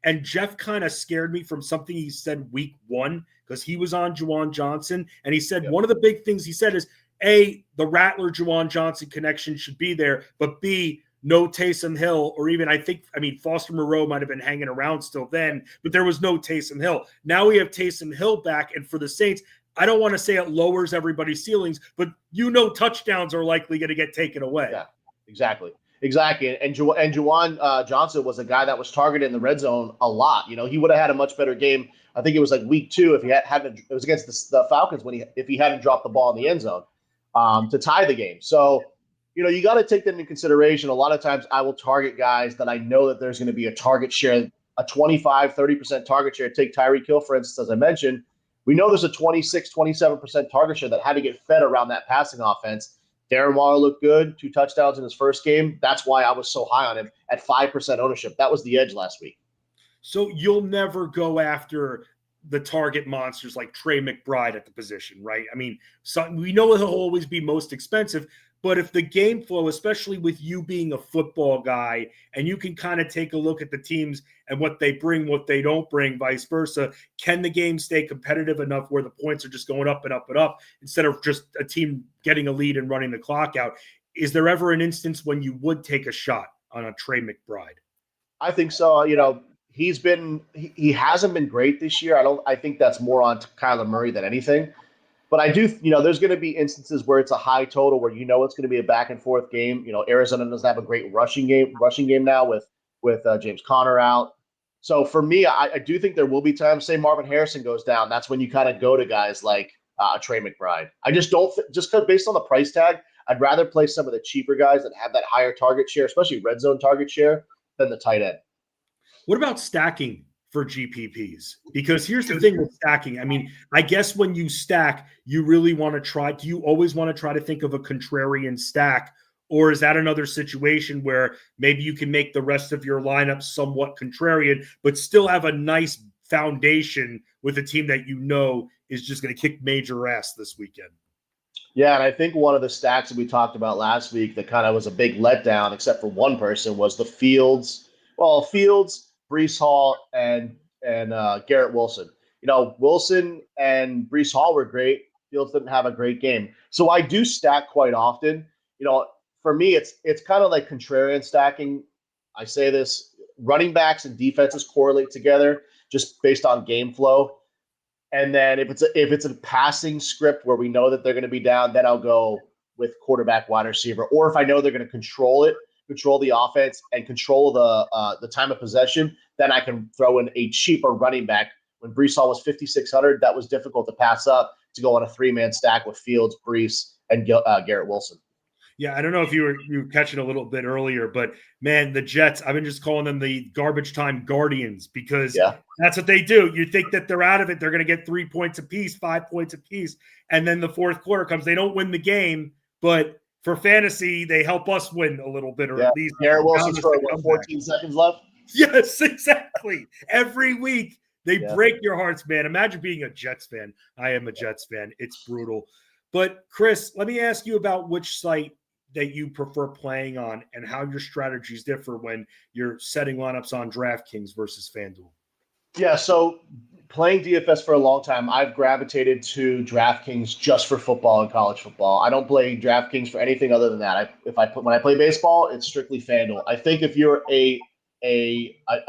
and Jeff kind of scared me from something he said week 1, because he was on Juwan Johnson, and he said one of the big things he said is, A, the Rattler-Juwan Johnson connection should be there, but B, no Taysom Hill, or even Foster Moreau might have been hanging around still then, but there was no Taysom Hill. Now we have Taysom Hill back, and for the Saints, I don't want to say it lowers everybody's ceilings, but touchdowns are likely going to get taken away. Yeah, exactly. And Juwan Johnson was a guy that was targeted in the red zone a lot. He would have had a much better game. I think it was like week 2 if he hadn't. It was against the Falcons if he hadn't dropped the ball in the end zone to tie the game. So you got to take that into consideration. A lot of times I will target guys that I know that there's going to be a target share, a 25-30% target share. Take Tyreek Hill, for instance, as I mentioned. We know there's a 26-27% target share that had to get fed around that passing offense. Darren Waller looked good, 2 touchdowns in his first game. That's why I was so high on him at 5% ownership. That was the edge last week. So you'll never go after the target monsters like Trey McBride at the position, right? I mean, we know he'll always be most expensive, but if the game flow, especially with you being a football guy, and you can kind of take a look at the teams and what they bring, what they don't bring, vice versa, can the game stay competitive enough where the points are just going up and up and up instead of just a team getting a lead and running the clock out? Is there ever an instance when you would take a shot on a Trey McBride? I think so. He hasn't been great this year. I think that's more on Kyler Murray than anything. But I do, there's going to be instances where it's a high total, where it's going to be a back and forth game. Arizona doesn't have a great rushing game now with James Conner out. So for me, I do think there will be times, say Marvin Harrison goes down, that's when you kind of go to guys like Trey McBride. I just don't just because based on the price tag, I'd rather play some of the cheaper guys that have that higher target share, especially red zone target share, than the tight end. What about stacking for GPPs? Because here's the thing with stacking. I mean, I guess when you stack, you really want to try. Do you always want to try to think of a contrarian stack? Or is that another situation where maybe you can make the rest of your lineup somewhat contrarian, but still have a nice foundation with a team that is just going to kick major ass this weekend? Yeah, and I think one of the stacks that we talked about last week that kind of was a big letdown, except for one person, was the Fields, Breece Hall, and Garrett Wilson. Wilson and Breece Hall were great. Fields didn't have a great game. So I do stack quite often. For me, it's kind of like contrarian stacking. I say this, running backs and defenses correlate together just based on game flow. And then if it's a passing script where we know that they're going to be down, then I'll go with quarterback, wide receiver. Or if I know they're going to control the offense, and control the time of possession, then I can throw in a cheaper running back. When Breece Hall was 5,600, that was difficult to pass up to go on a 3-man stack with Fields, Breece, and Garrett Wilson. Yeah, I don't know if you were catching a little bit earlier, but man, the Jets, I've been just calling them the garbage time guardians because that's what they do. You think that they're out of it, they're going to get 3 points apiece, 5 points apiece, and then the fourth quarter comes. They don't win the game, but for fantasy, they help us win a little bit, or at least Garrett Wilson's for 14 seconds left. Yes, exactly. Every week they break your hearts, man. Imagine being a Jets fan. I am a Jets fan. It's brutal. But Chris, let me ask you about which site that you prefer playing on and how your strategies differ when you're setting lineups on DraftKings versus FanDuel. Yeah, so playing DFS for a long time, I've gravitated to DraftKings just for football and college football. I don't play DraftKings for anything other than that. When I play baseball, it's strictly FanDuel. I think if you're a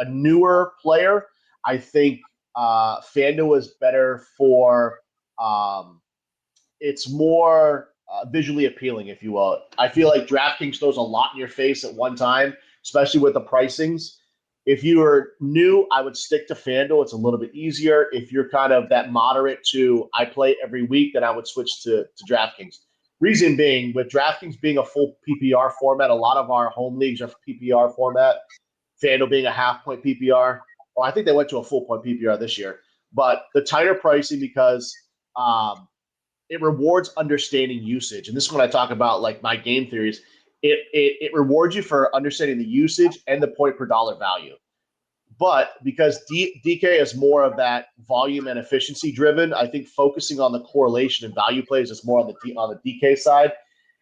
newer player, I think FanDuel is better for it's more visually appealing, if you will. I feel like DraftKings throws a lot in your face at one time, especially with the pricings. If you are new, I would stick to FanDuel. It's a little bit easier. If you're kind of that moderate to I play every week, then I would switch to DraftKings. Reason being, with DraftKings being a full PPR format, a lot of our home leagues are PPR format. FanDuel being a half-point PPR. Well, I think they went to a full-point PPR this year. But the tighter pricing because it rewards understanding usage. And this is when I talk about like my game theories. It rewards you for understanding the usage and the point per dollar value. But because DK is more of that volume and efficiency driven, I think focusing on the correlation and value plays is more on the DK side.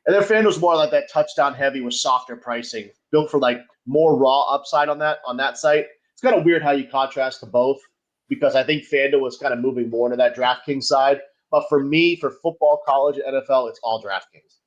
And then FanDuel's more like that touchdown heavy with softer pricing, built for like more raw upside on that site. It's kind of weird how you contrast to both because I think FanDuel is kind of moving more into that DraftKings side. But for me, for football, college, NFL, it's all DraftKings.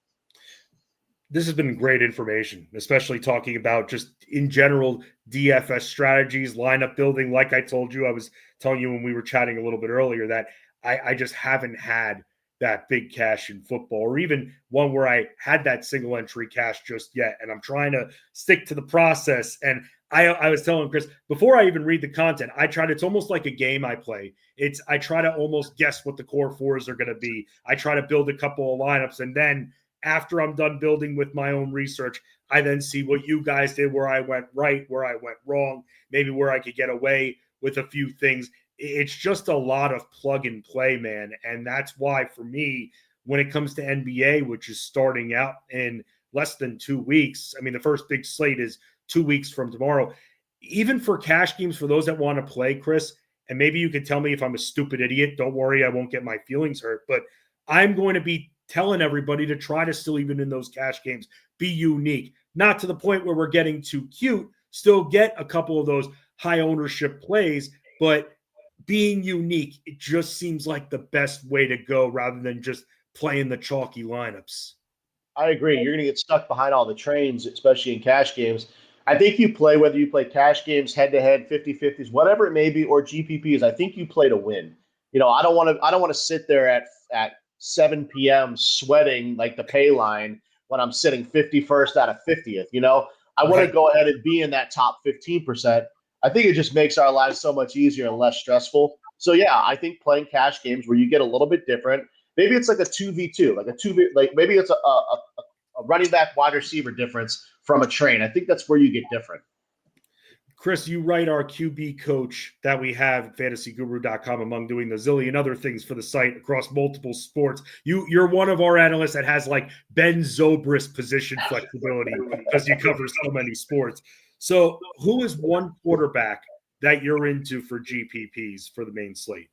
This has been great information, especially talking about just in general DFS strategies, lineup building. Like I told you, I was telling you when we were chatting a little bit earlier that I just haven't had that big cash in football or even one where I had that single entry cash just yet. And I'm trying to stick to the process. And I was telling Chris, before I even read the content, it's almost like a game I play. I try to almost guess what the core fours are going to be. I try to build a couple of lineups. And then after I'm done building with my own research, I then see what you guys did, where I went right, where I went wrong, maybe where I could get away with a few things. It's just a lot of plug and play, man. And that's why for me, when it comes to NBA, which is starting out in less than 2 weeks, I mean, the first big slate is 2 weeks from tomorrow. Even for cash games, for those that want to play, Chris, and maybe you could tell me if I'm a stupid idiot. Don't worry, I won't get my feelings hurt. But I'm going to be telling everybody to try to still, even in those cash games, be unique. Not to the point where we're getting too cute. Still get a couple of those high ownership plays, but being unique, it just seems like the best way to go rather than just playing the chalky lineups. I agree. You're going to get stuck behind all the trains, especially in cash games. I think whether you play cash games, head-to-head, 50-50s, whatever it may be, or GPPs, I think you play to win. You know, I don't want to sit there at 7 p.m. sweating like the pay line when I'm sitting 51st out of 50th. You know, I want to go ahead and be in that top 15%. I think it just makes our lives so much easier and less stressful. So yeah, I think playing cash games where you get a little bit different. Maybe it's like a 2v2, like maybe it's a running back wide receiver difference from a train. I think that's where you get different. Chris, you write our QB coach that we have at fantasyguru.com among doing the zillion other things for the site across multiple sports. You're one of our analysts that has like Ben Zobrist position flexibility because you cover so many sports. So who is one quarterback that you're into for GPPs for the main slate?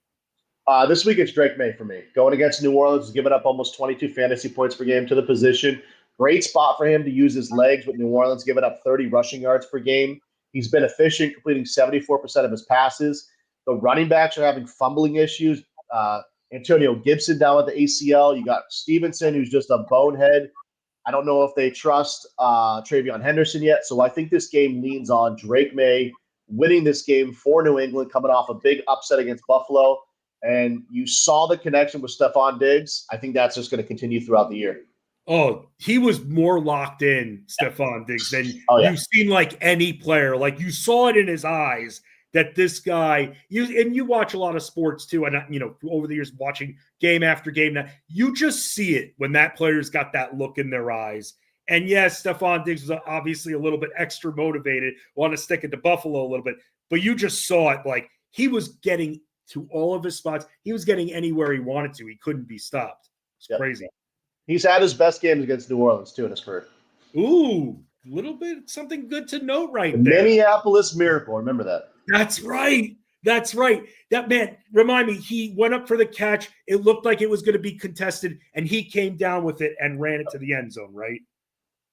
This week it's Drake May for me. Going against New Orleans, giving up almost 22 fantasy points per game to the position. Great spot for him to use his legs with New Orleans, giving up 30 rushing yards per game. He's been efficient, completing 74% of his passes. The running backs are having fumbling issues. Antonio Gibson down with the ACL. You got Stevenson, who's just a bonehead. I don't know if they trust Travion Henderson yet. So I think this game leans on Drake May winning this game for New England, coming off a big upset against Buffalo. And you saw the connection with Stephon Diggs. I think that's just going to continue throughout the year. Oh, he was more locked in, Stephon Diggs, than you've seen like any player. Like you saw it in his eyes that this guy, you watch a lot of sports too. And, over the years watching game after game, now you just see it when that player's got that look in their eyes. And yes, Stephon Diggs was obviously a little bit extra motivated, wanted to stick it to Buffalo a little bit. But you just saw it, like he was getting to all of his spots. He was getting anywhere he wanted to. He couldn't be stopped. It's crazy. He's had his best games against New Orleans, too, in his career. Ooh, a little bit something good to note right the there. Minneapolis Miracle. Remember that. That's right. That's right. That man, remind me, he went up for the catch. It looked like it was going to be contested, and he came down with it and ran it to the end zone, right?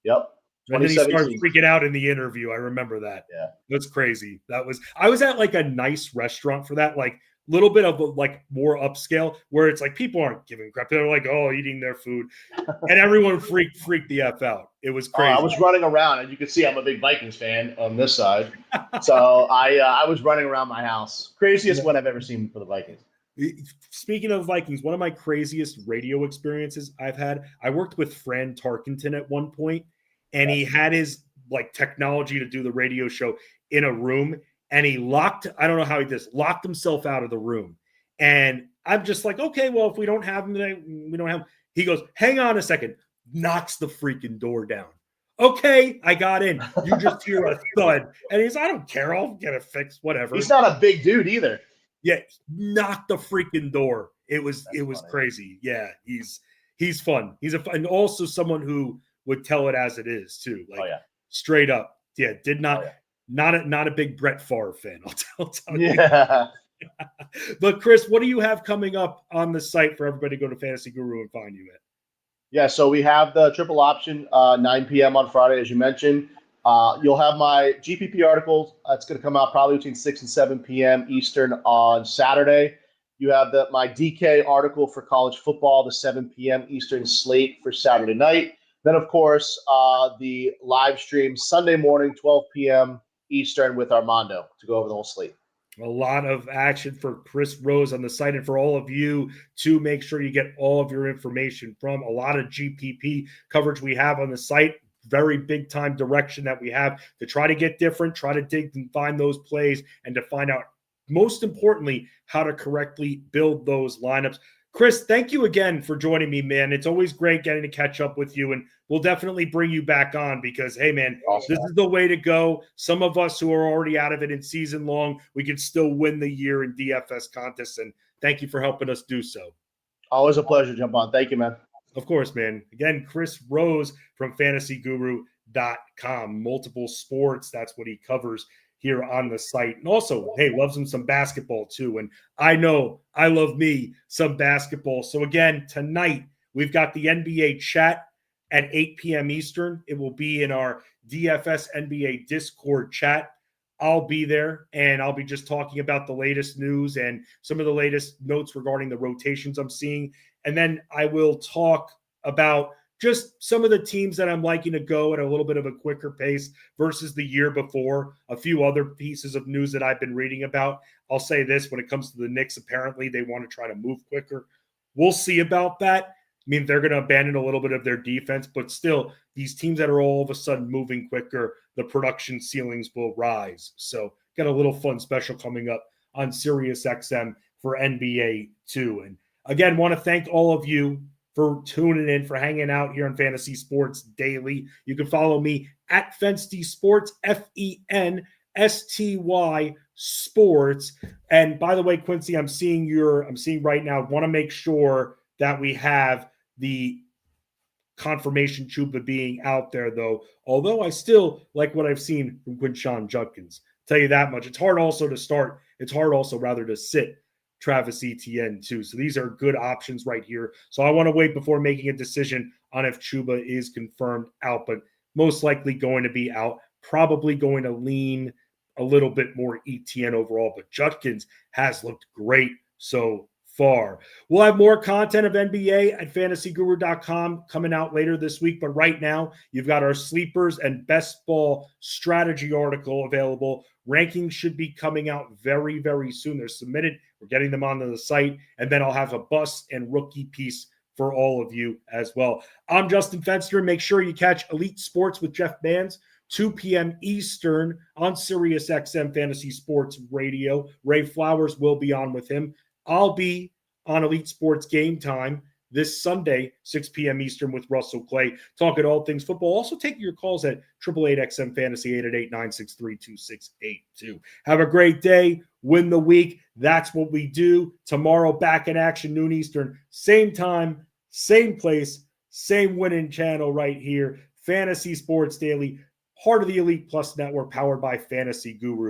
Yep. And then he started freaking out in the interview. I remember that. Yeah. That's crazy. I was at like a nice restaurant for that, like little bit of like more upscale where it's like people aren't giving crap. They're like, oh, eating their food. And everyone freaked the F out. It was crazy. I was running around, and you can see I'm a big Vikings fan on this side. So I was running around my house. Craziest one I've ever seen for the Vikings. Speaking of Vikings, one of my craziest radio experiences I've had, I worked with Fran Tarkenton at one point, and he had his like technology to do the radio show in a room, and he locked himself out of the room. And I'm just like, okay, well, if we don't have him today, we don't have him. He goes, hang on a second, knocks the freaking door down. Okay, I got in. You just hear a thud. And he's, I don't care. I'll get it fixed, whatever. He's not a big dude either. Yeah, knocked the freaking door. It was funny. crazy. Yeah, he's fun. And also someone who would tell it as it is too. Like straight up. Yeah, not a big Brett Favre fan. I'll tell you. But Chris, what do you have coming up on the site for everybody to go to Fantasy Guru and find you at? Yeah, so we have the triple option 9 p.m. on Friday, as you mentioned. You'll have my GPP article. It's going to come out probably between 6 and 7 p.m. Eastern on Saturday. You have my DK article for college football, the 7 p.m. Eastern slate for Saturday night. Then, of course, the live stream Sunday morning, 12 p.m. Eastern with Armando to go over the whole slate. A lot of action for Chris Rose on the site, and for all of you to make sure you get all of your information from. A lot of GPP coverage we have on the site. Very big time direction that we have to try to get different, try to dig and find those plays, and to find out, most importantly, how to correctly build those lineups. Chris, thank you again for joining me, man. It's always great getting to catch up with you, and we'll definitely bring you back on because, hey, man, This is the way to go. Some of us who are already out of it in season long, we can still win the year in DFS contests, and thank you for helping us do so. Always a pleasure to jump on. Thank you, man. Of course, man. Again, Chris Rose from fantasyguru.com. Multiple sports, that's what he covers here on the site. And also, hey, loves him some basketball too. And I know I love me some basketball. So again, tonight we've got the NBA chat at 8 p.m. Eastern. It will be in our DFS NBA Discord chat. I'll be there, and I'll be just talking about the latest news and some of the latest notes regarding the rotations I'm seeing. And then I will talk about just some of the teams that I'm liking to go at a little bit of a quicker pace versus the year before. A few other pieces of news that I've been reading about. I'll say this, when it comes to the Knicks, apparently they want to try to move quicker. We'll see about that. I mean, they're going to abandon a little bit of their defense, but still, these teams that are all of a sudden moving quicker, the production ceilings will rise. So got a little fun special coming up on SiriusXM for NBA 2. And again, want to thank all of you for tuning in, for hanging out here on Fantasy Sports Daily. You can follow me at Fensty Sports, FENSTY Sports. And by the way, Quincy, I'm seeing right now, want to make sure that we have the confirmation Chuba being out there, though. Although I still like what I've seen from Quinshon Judkins. Tell you that much. It's hard also to sit Travis Etienne too. So these are good options right here. So I want to wait before making a decision on if Chuba is confirmed out, but most likely going to be out. Probably going to lean a little bit more Etienne overall, but Judkins has looked great so far. We'll have more content of NBA at fantasyguru.com coming out later this week. But right now, you've got our sleepers and best ball strategy article available. Rankings should be coming out very, very soon. They're submitted. We're getting them onto the site. And then I'll have a bust and rookie piece for all of you as well. I'm Justin Fenster. Make sure you catch Elite Sports with Jeff Bands, 2 p.m. Eastern on SiriusXM Fantasy Sports Radio. Ray Flowers will be on with him. I'll be on Elite Sports Game Time this Sunday, 6 p.m. Eastern with Russell Clay, talking all things football. Also taking your calls at 888-XM Fantasy, 888-963-2682. Have a great day. Win the week. That's what we do. Tomorrow, back in action, noon Eastern. Same time, same place, same winning channel right here. Fantasy Sports Daily, part of the Elite Plus Network, powered by Fantasy Guru.